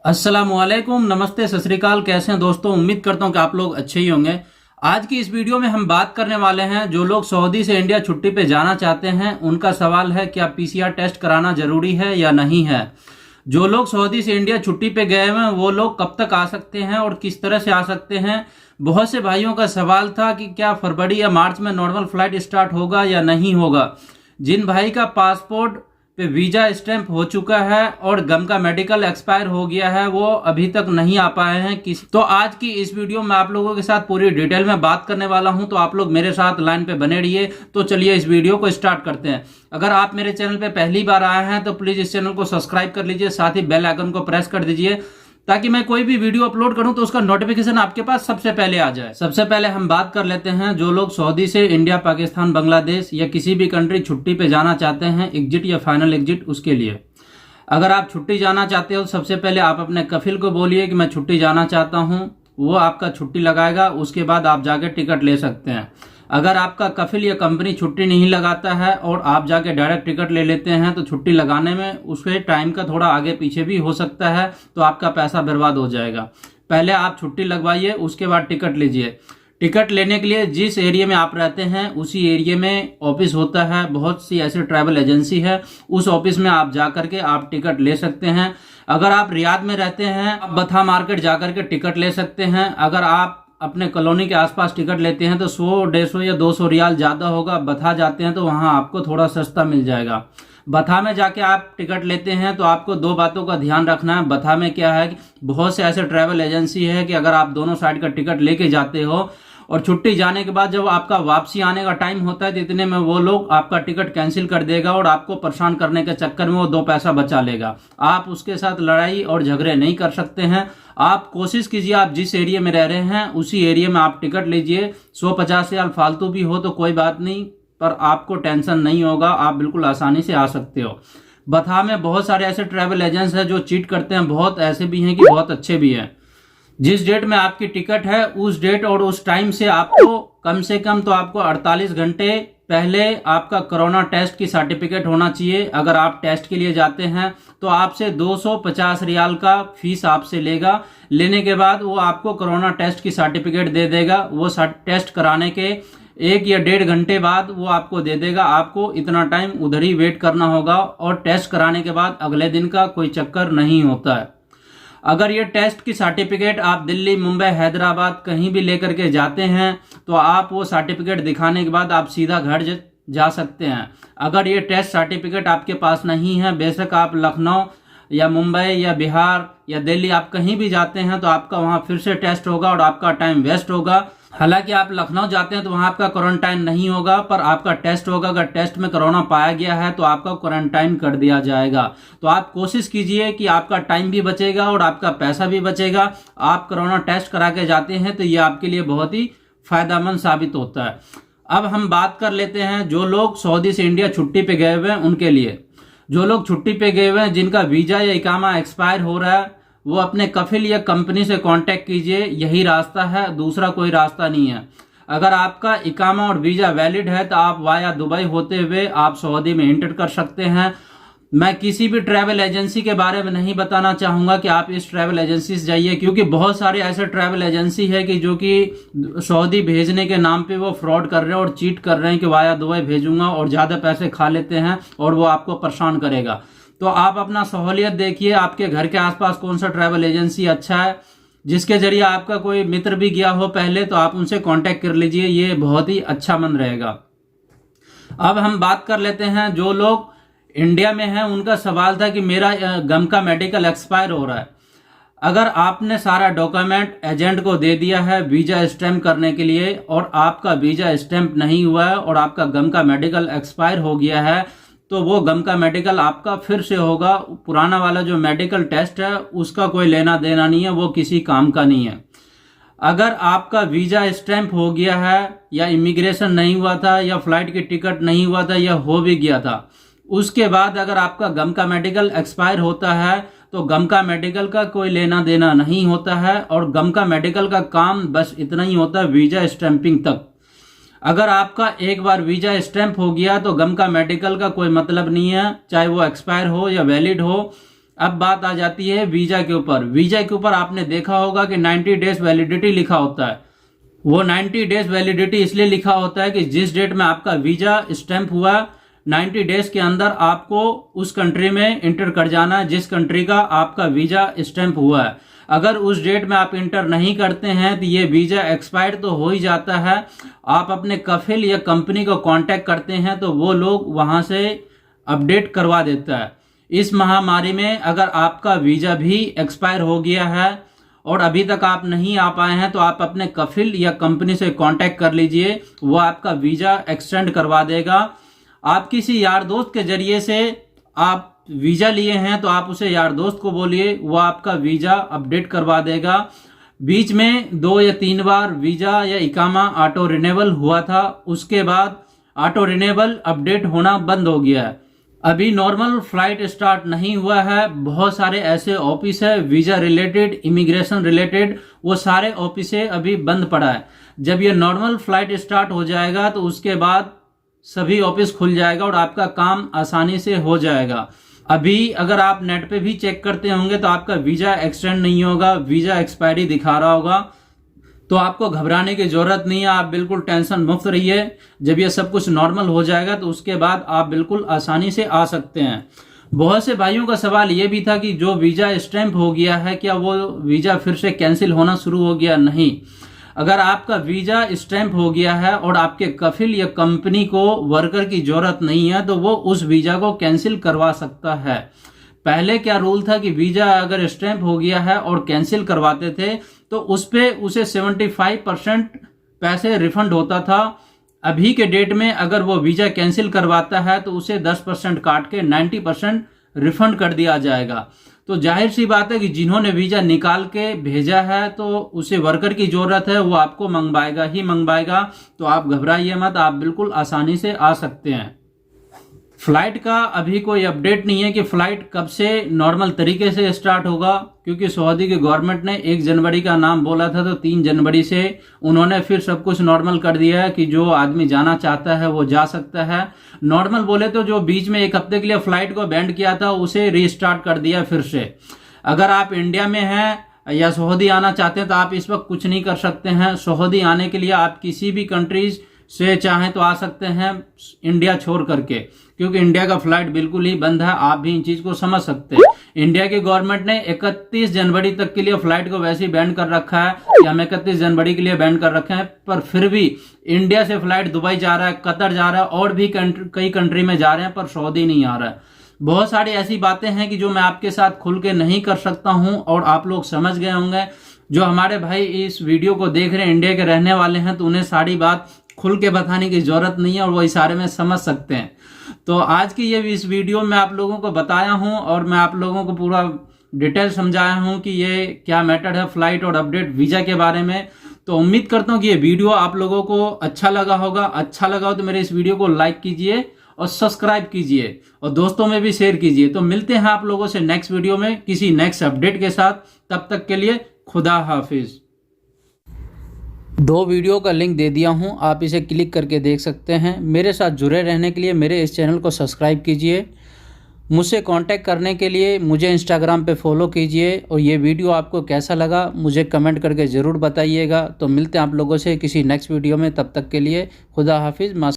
अस्सलामुअलैकुम, नमस्ते, सत श्री अकाल। कैसे हैं दोस्तों? उम्मीद करता हूं कि आप लोग अच्छे ही होंगे। आज की इस वीडियो में हम बात करने वाले हैं जो लोग सऊदी से इंडिया छुट्टी पे जाना चाहते हैं उनका सवाल है, क्या पीसीआर टेस्ट कराना जरूरी है या नहीं है। जो लोग सऊदी से इंडिया छुट्टी पे गए हैं वो लोग कब तक आ सकते हैं और किस तरह से आ सकते हैं। बहुत से भाइयों का सवाल था कि क्या फरवरी या मार्च में नॉर्मल फ्लाइट स्टार्ट होगा या नहीं होगा। जिन भाई का पासपोर्ट पे वीजा स्टैंप हो चुका है और गम का मेडिकल एक्सपायर हो गया है वो अभी तक नहीं आ पाए हैं तो आज की इस वीडियो में आप लोगों के साथ पूरी डिटेल में बात करने वाला हूं, तो आप लोग मेरे साथ लाइन पे बने रहिए। तो चलिए इस वीडियो को स्टार्ट करते हैं। अगर आप मेरे चैनल पे पहली बार आए हैं तो प्लीज इस चैनल को सब्सक्राइब कर लीजिए, साथ ही बेल आइकन को प्रेस कर दीजिए ताकि मैं कोई भी वीडियो अपलोड करूं तो उसका नोटिफिकेशन आपके पास सबसे पहले आ जाए। सबसे पहले हम बात कर लेते हैं जो लोग सऊदी से इंडिया, पाकिस्तान, बांग्लादेश या किसी भी कंट्री छुट्टी पे जाना चाहते हैं, एग्जिट या फाइनल एग्जिट, उसके लिए। अगर आप छुट्टी जाना चाहते हो सबसे पहले आप अपने कफिल को बोलिए कि मैं छुट्टी जाना चाहता हूं, वो आपका छुट्टी लगाएगा। उसके बाद आप जाके टिकट ले सकते हैं। अगर आपका कफिल या कंपनी छुट्टी नहीं लगाता है और आप जाके डायरेक्ट टिकट ले लेते हैं तो छुट्टी लगाने में उसके टाइम का थोड़ा आगे पीछे भी हो सकता है, तो आपका पैसा बर्बाद हो जाएगा। पहले आप छुट्टी लगवाइए, उसके बाद टिकट लीजिए। टिकट लेने के लिए जिस एरिया में आप रहते हैं उसी एरिया में ऑफिस होता है। बहुत सी ऐसी ट्रैवल एजेंसी है, उस ऑफिस में आप जा करके आप टिकट ले सकते हैं। अगर आप रियाद में रहते हैं आप बथा मार्केट जा करके टिकट ले सकते हैं। अगर आप अपने कॉलोनी के आसपास टिकट लेते हैं तो 100, 150 या 200 रियाल ज़्यादा होगा। बथा जाते हैं तो वहाँ आपको थोड़ा सस्ता मिल जाएगा। बथा में जाके आप टिकट लेते हैं तो आपको दो बातों का ध्यान रखना है। बथा में क्या है कि बहुत से ऐसे ट्रैवल एजेंसी है कि अगर आप दोनों साइड का टिकट लेके जाते हो और छुट्टी जाने के बाद जब आपका वापसी आने का टाइम होता है तो इतने में वो लोग आपका टिकट कैंसिल कर देगा और आपको परेशान करने के चक्कर में वो 2 पैसा बचा लेगा। आप उसके साथ लड़ाई और झगड़े नहीं कर सकते हैं। आप कोशिश कीजिए आप जिस एरिया में रह रहे हैं उसी एरिया में आप टिकट लीजिए। 150 रियाल फालतू भी हो तो कोई बात नहीं, पर आपको टेंशन नहीं होगा, आप बिल्कुल आसानी से आ सकते हो। बथा में बहुत सारे ऐसे ट्रैवल एजेंट्स हैं जो चीट करते हैं, बहुत ऐसे भी हैं कि बहुत अच्छे भी हैं। जिस डेट में आपकी टिकट है उस डेट और उस टाइम से आपको कम से कम तो आपको 48 घंटे पहले आपका कोरोना टेस्ट की सर्टिफिकेट होना चाहिए। अगर आप टेस्ट के लिए जाते हैं तो आपसे 250 रियाल का फीस आपसे लेगा। लेने के बाद वो आपको कोरोना टेस्ट की सर्टिफिकेट दे देगा। वो टेस्ट कराने के 1 या 1.5 घंटे बाद वो आपको दे देगा। आपको इतना टाइम उधर ही वेट करना होगा और टेस्ट कराने के बाद अगले दिन का कोई चक्कर नहीं होता है। अगर ये टेस्ट की सर्टिफिकेट आप दिल्ली, मुंबई, हैदराबाद कहीं भी लेकर के जाते हैं तो आप वो सर्टिफिकेट दिखाने के बाद आप सीधा घर जा सकते हैं। अगर ये टेस्ट सर्टिफिकेट आपके पास नहीं है, बेशक आप लखनऊ या मुंबई या बिहार या दिल्ली आप कहीं भी जाते हैं तो आपका वहाँ फिर से टेस्ट होगा और आपका टाइम वेस्ट होगा। हालांकि आप लखनऊ जाते हैं तो वहाँ आपका क्वारंटाइन नहीं होगा, पर आपका टेस्ट होगा। अगर टेस्ट में कोरोना पाया गया है तो आपका क्वारंटाइन कर दिया जाएगा। तो आप कोशिश कीजिए कि आपका टाइम भी बचेगा और आपका पैसा भी बचेगा। आप कोरोना टेस्ट करा के जाते हैं तो ये आपके लिए बहुत ही फायदेमंद साबित होता है। अब हम बात कर लेते हैं जो लोग सऊदी से इंडिया छुट्टी पे गए हुए हैं उनके लिए। जो लोग छुट्टी पे गए हुए हैं जिनका वीजा या इकामा एक्सपायर हो रहा है वो अपने कफिल या कंपनी से कांटेक्ट कीजिए। यही रास्ता है, दूसरा कोई रास्ता नहीं है। अगर आपका इकामा और वीजा वैलिड है तो आप वाया दुबई होते हुए आप सऊदी में एंटर कर सकते हैं। मैं किसी भी ट्रैवल एजेंसी के बारे में नहीं बताना चाहूंगा कि आप इस ट्रैवल एजेंसी से जाइए, क्योंकि बहुत सारे ऐसे ट्रैवल एजेंसी है कि जो कि सऊदी भेजने के नाम पे वो फ्रॉड कर रहे हैं और चीट कर रहे हैं कि वाया दुबई भेजूंगा और ज्यादा पैसे खा लेते हैं और वो आपको परेशान करेगा। तो आप अपना सहूलियत देखिए, आपके घर के आसपास कौन सा ट्रैवल एजेंसी अच्छा है जिसके जरिए आपका कोई मित्र भी गया हो पहले, तो आप उनसे कांटेक्ट कर लीजिए। ये बहुत ही अच्छा मन रहेगा। अब हम बात कर लेते हैं जो लोग इंडिया में हैं उनका सवाल था कि मेरा गम का मेडिकल एक्सपायर हो रहा है। अगर आपने सारा डॉक्यूमेंट एजेंट को दे दिया है वीजा स्टैंप करने के लिए और आपका वीजा स्टैंप नहीं हुआ है और आपका गम का मेडिकल एक्सपायर हो गया है तो वो गम का मेडिकल आपका फिर से होगा। पुराना वाला जो मेडिकल टेस्ट है उसका कोई लेना देना नहीं है, वो किसी काम का नहीं है। अगर आपका वीजा स्टैंप हो गया है या इमिग्रेशन नहीं हुआ था या फ्लाइट की टिकट नहीं हुआ था या हो भी गया था, उसके बाद अगर आपका गम का मेडिकल एक्सपायर होता है तो गम का मेडिकल का कोई लेना देना नहीं होता है और गम का मेडिकल का काम बस इतना ही होता है, वीजा स्टैंपिंग तक। अगर आपका एक बार वीजा स्टैंप हो गया तो गम का मेडिकल का कोई मतलब नहीं है, चाहे वो एक्सपायर हो या वैलिड हो। अब बात आ जाती है वीजा के ऊपर। वीजा के ऊपर आपने देखा होगा कि 90 डेज वैलिडिटी लिखा होता है। वो 90 डेज वैलिडिटी इसलिए लिखा होता है कि जिस डेट में आपका वीजा स्टैंप हुआ 90 डेज के अंदर आपको उस कंट्री में इंटर कर जाना है जिस कंट्री का आपका वीजा स्टैंप हुआ है। अगर उस डेट में आप इंटर नहीं करते हैं तो ये वीजा एक्सपायर्ड तो हो ही जाता है। आप अपने कफिल या कंपनी को कांटेक्ट करते हैं तो वो लोग वहां से अपडेट करवा देता है। इस महामारी में अगर आपका वीजा भी एक्सपायर हो गया है और अभी तक आप नहीं आ पाए हैं तो आप अपने कफिल या कंपनी से कांटेक्ट कर लीजिए, वो आपका वीजा एक्सटेंड करवा देगा। आप किसी यार दोस्त के जरिए से आप वीजा लिए हैं तो आप उसे यार दोस्त को बोलिए, वो आपका वीजा अपडेट करवा देगा। बीच में 2 या 3 बार वीजा या इकामा ऑटो रिन्यूअल हुआ था, उसके बाद ऑटो रिन्यूअल अपडेट होना बंद हो गया है। अभी नॉर्मल फ्लाइट स्टार्ट नहीं हुआ है। बहुत सारे ऐसे ऑफिस है वीजा रिलेटेड, इमिग्रेशन रिलेटेड, वो सारे ऑफिस अभी बंद पड़ा है। जब ये नॉर्मल फ्लाइट स्टार्ट हो जाएगा तो उसके बाद सभी ऑफिस खुल जाएगा और आपका काम आसानी से हो जाएगा। अभी अगर आप नेट पे भी चेक करते होंगे तो आपका वीजा एक्सटेंड नहीं होगा, वीजा एक्सपायरी दिखा रहा होगा। तो आपको घबराने की जरूरत नहीं है, आप बिल्कुल टेंशन मुक्त रहिए। जब ये सब कुछ नॉर्मल हो जाएगा तो उसके बाद आप बिल्कुल आसानी से आ सकते हैं। बहुत से भाइयों का सवाल ये भी था कि जो वीजा स्टैंप हो गया है क्या वो वीजा फिर से कैंसिल होना शुरू हो गया? नहीं। अगर आपका वीजा स्टैंप हो गया है और आपके कफिल या कंपनी को वर्कर की जरूरत नहीं है तो वो उस वीजा को कैंसिल करवा सकता है। पहले क्या रूल था कि वीजा अगर स्टैंप हो गया है और कैंसिल करवाते थे तो उस पे उसे 75% पैसे रिफंड होता था। अभी के डेट में अगर वो वीजा कैंसिल करवाता है तो उसे 10% काट के 90% रिफंड कर दिया जाएगा। तो जाहिर सी बात है कि जिन्होंने वीजा निकाल के भेजा है तो उसे वर्कर की जरूरत है, वो आपको मंगवाएगा ही मंगवाएगा। तो आप घबराइए मत, आप बिल्कुल आसानी से आ सकते हैं। फ्लाइट का अभी कोई अपडेट नहीं है कि फ्लाइट कब से नॉर्मल तरीके से स्टार्ट होगा, क्योंकि सऊदी की गवर्नमेंट ने 1 जनवरी का नाम बोला था तो 3 जनवरी से उन्होंने फिर सब कुछ नॉर्मल कर दिया है कि जो आदमी जाना चाहता है वो जा सकता है। नॉर्मल बोले तो जो बीच में 1 हफ्ते के लिए फ्लाइट को बैंड किया था उसे रीस्टार्ट कर दिया फिर से। अगर आप इंडिया में हैं या सऊदी आना चाहते हैं तो आप इस वक्त कुछ नहीं कर सकते हैं। सऊदी आने के लिए आप किसी भी कंट्रीज से चाहें तो आ सकते हैं इंडिया छोड़ करके, क्योंकि इंडिया का फ्लाइट बिल्कुल ही बंद है। आप भी इन चीज को समझ सकते हैं। इंडिया की गवर्नमेंट ने 31 जनवरी तक के लिए फ्लाइट को वैसे ही बैन कर रखा है कि हम 31 जनवरी के लिए बैन कर रखे हैं, पर फिर भी इंडिया से फ्लाइट दुबई जा रहा है, कतर जा रहा है और भी कई कंट्री में जा रहे हैं, पर सऊदी नहीं आ रहा है। बहुत सारी ऐसी बातें हैं कि जो मैं आपके साथ खुल के नहीं कर सकता हूं और आप लोग समझ गए होंगे। जो हमारे भाई इस वीडियो को देख रहे हैं इंडिया के रहने वाले हैं तो उन्हें सारी बात खुल के बताने की जरूरत नहीं है और वो इशारे में समझ सकते हैं। तो आज की ये इस वीडियो में आप लोगों को बताया हूं और मैं आप लोगों को पूरा डिटेल समझाया हूं कि ये क्या मैटर है फ्लाइट और अपडेट वीजा के बारे में। तो उम्मीद करता हूं कि ये वीडियो आप लोगों को अच्छा लगा होगा। अच्छा लगा हो तो मेरे इस वीडियो को लाइक कीजिए और सब्सक्राइब कीजिए और दोस्तों में भी शेयर कीजिए। तो मिलते हैं आप लोगों से नेक्स्ट वीडियो में किसी नेक्स्ट अपडेट के साथ। तब तक के लिए खुदा हाफिज। 2 वीडियो का लिंक दे दिया हूं, आप इसे क्लिक करके देख सकते हैं। मेरे साथ जुड़े रहने के लिए मेरे इस चैनल को सब्सक्राइब कीजिए। मुझसे कांटेक्ट करने के लिए मुझे इंस्टाग्राम पे फॉलो कीजिए और ये वीडियो आपको कैसा लगा मुझे कमेंट करके ज़रूर बताइएगा। तो मिलते हैं आप लोगों से किसी नेक्स्ट वीडियो में। तब तक के लिए खुदा हाफिज़।